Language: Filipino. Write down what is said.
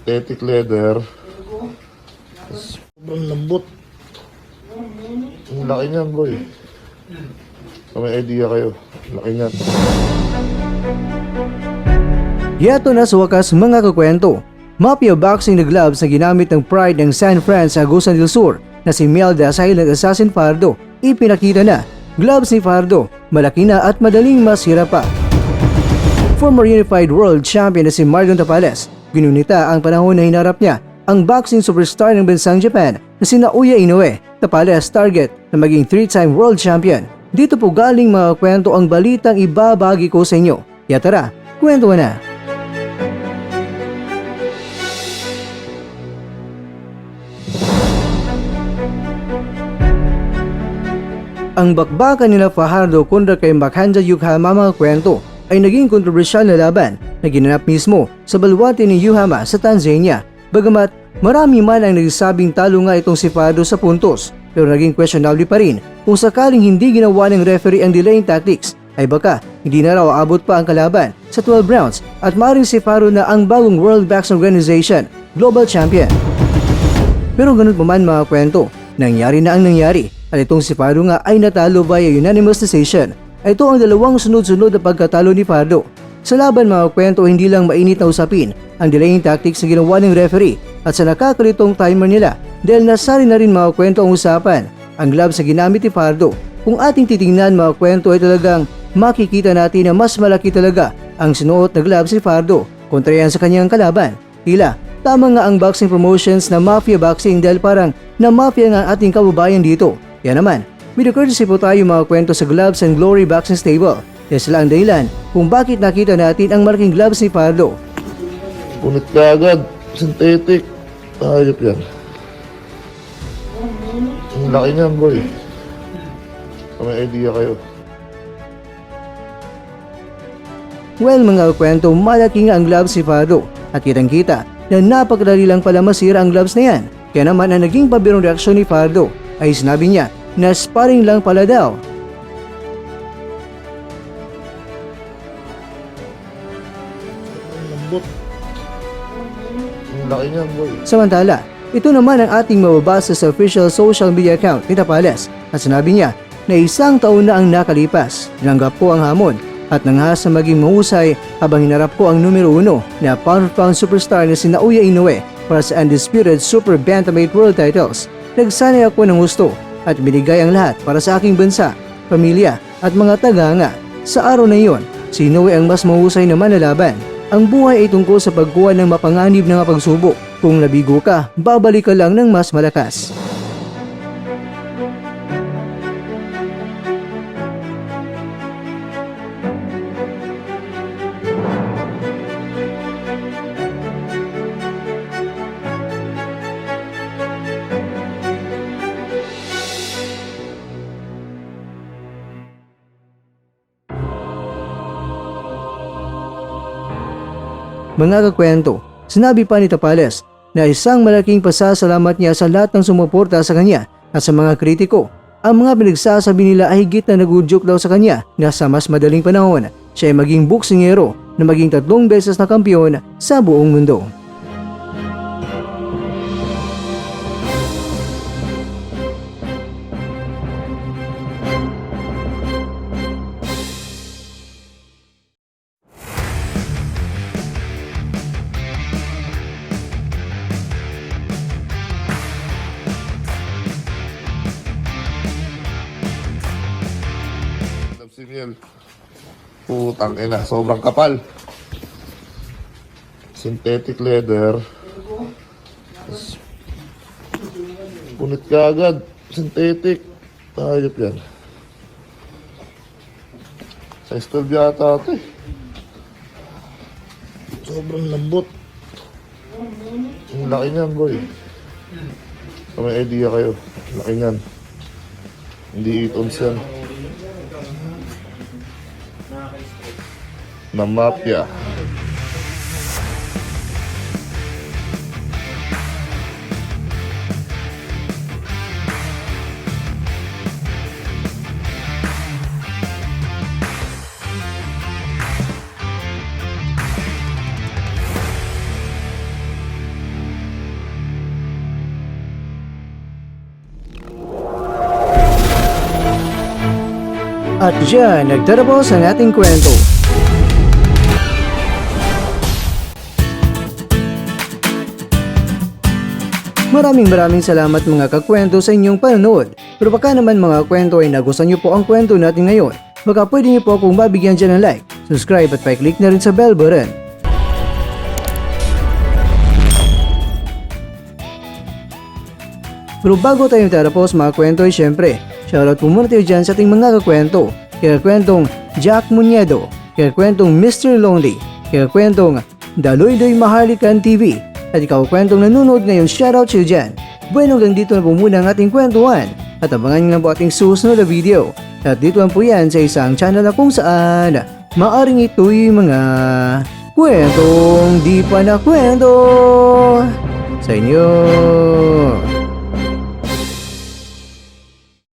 Synthetic leather. Sobrang lambot. Ang laki niyan, boy. So may idea kayo. Laki niyan. Yato na sa wakas mga kakwento. Mafia boxing na gloves na ginamit ng Pride ng San Fran sa Agusan del Sur na si Melda Silent Assassin Fardo, ipinakita na. Gloves ni Fardo, malaki na at madaling masira pa. Former Unified World Champion na si Marion Tapales, ginunita ang panahon na hinarap niya ang boxing superstar ng bansang Japan na si Naoya Inoue. Tapales target na maging 3-time world champion. Dito po galing mga kwento ang balitang ibabagi ko sa inyo. Kaya tara, kwento na! Ang bakbakan nila Fajardo kontra kay Makhanja Yokohama mga kwento ay naging kontrobersyal na laban na ginanap mismo sa baluarte ni Yokohama sa Tanzania. Bagamat marami man ang nagsasabing talo nga itong si Fardo sa puntos, pero naging questionable pa rin kung sakaling hindi ginawa ng referee ang delaying tactics ay baka hindi na raw aabot pa ang kalaban sa 12 rounds at maaaring si Fardo na ang bagong World Boxing Organization Global Champion. Pero ganun pa man mga kwento, nangyari na ang nangyari at itong si Fardo nga ay natalo via unanimous decision. Ito ang dalawang sunod-sunod na pagkatalo ni Fardo. Sa laban mga kwento, hindi lang mainit na usapin ang delaying tactics na ginawa ng referee at sa nakakalitong timer nila dahil nasari na rin mga kwento ang usapan. Ang gloves na ginamit ni Fardo, kung ating titingnan mga kwento ay talagang makikita natin na mas malaki talaga ang sinuot na gloves ni Fardo kontra yan sa kanyang kalaban. Tila, tama nga ang boxing promotions na mafia boxing dahil parang na mafia nga ating kababayan dito. Yan naman, may courtesy po tayo mga kwento sa Gloves and Glory Boxing Stable. Yan sila ang dahilan kung bakit nakita natin ang malaking gloves ni Fardo. Punit ka agad. Synthetic. Ayop yan. Ang laki niyan, boy. So may idea kayo. Well mga kwento, malaki nga ang gloves ni Fardo at kitang-kita na napakadali lang pala masira ang gloves na yan. Kaya naman ang naging pabirong reaksyon ni Fardo ay sinabi niya na sparring lang pala daw. Ang lambot. Ang laki niyan, boy. Samantala, ito naman ang ating mababasa sa official social media account ni Tapales at sinabi niya na 1 taon na ang nakalipas. Tinanggap ko ang hamon at nanghasa maging mahusay habang hinarap ko ang numero 1 na pound-for-pound superstar na si Naoya Inoue para sa undisputed super bantamweight world titles. Nagsanay ako ng gusto at binigay ang lahat para sa aking bansa, pamilya at mga tagahanga. Sa araw na iyon, si Inoue ang mas mahusay naman na laban. Ang buhay ay tungkol sa pagkuha ng mapanganib na pagsubok. Kung nabigo ka, babalik ka lang ng mas malakas. Mga kakwento, sinabi pa ni Tapales na isang malaking pasasalamat niya sa lahat ng sumuporta sa kanya at sa mga kritiko. Ang mga pinagsasabi nila ay higit na nag-udyok daw sa kanya na sa mas madaling panahon, siya ay maging boksingero na maging 3 beses na kampiyon sa buong mundo. Si Miel. Putang ina, sobrang kapal. Synthetic leather. Punit ka agad. Synthetic. Ayop yan. Size 12 yata ito eh. Sobrang lambot. Ang laki niyan, boy. So may idea kayo. Laki niyan. Hindi 8 ounce yan. Na mafia. At dyan nagtatapos ang ating kwento. Maraming salamat mga kakwento sa inyong panonood. Pero baka naman mga kwento ay nagustuhan niyo po ang kwento natin ngayon. Baka pwede niyo po akong mabigyan dyan ng like, subscribe at pa-click na rin sa bell button. Pero bago tayo tatapos mga kwento ay syempre, shoutout po muna tayo dyan sa ating mga kakwento. Kaya kwentong Jack Muñedo, kaya kwentong Mr. Lonely, kaya kwentong Daloy-Doy Mahalikan TV, at ikaw kwentong nanonood ngayon, shoutout sa'yo dyan. Bueno, hanggang dito na po muna ang ating kwentuhan at abangan nyo lang po ating susunod na video. At dito lang po yan sa isang channel na kung saan maaring ito'y mga kwentong di pa na kwento sa inyo.